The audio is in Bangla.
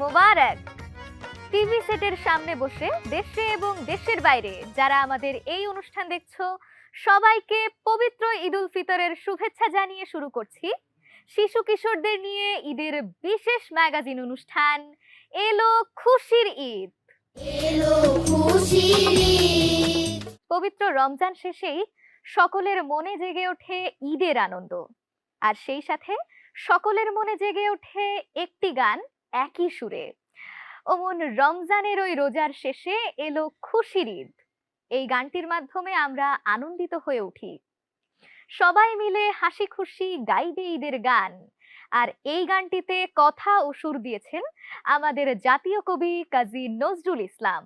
মোবারক। টিভি সেটের সামনে বসে দেশে এবং দেশের বাইরে যারা আমাদের এই অনুষ্ঠান দেখছো, সবাইকে পবিত্র ঈদ উল ফিতরের শুভেচ্ছা জানিয়ে শুরু করছি শিশু কিশোরদের নিয়ে ঈদের বিশেষ ম্যাগাজিন অনুষ্ঠান এলো খুশির ঈদ। এলো খুশির ঈদ। পবিত্র রমজান শেষেই সকলের মনে জেগে ওঠে ঈদের আনন্দ, আর সেই সাথে সকলের মনে জেগে ওঠে একটি গান একই সুরে। ওমন রমজানের ওই রোজার শেষে এলো খুশির ঈদ, এই গানটির মাধ্যমে আমরা আনন্দিত হয়ে উঠি। সবাই মিলে হাসি খুশি গাইবে ঈদের গান। আর এই গানটিতে কথা ও সুর দিয়েছেন আমাদের জাতীয় কবি কাজী নজরুল ইসলাম।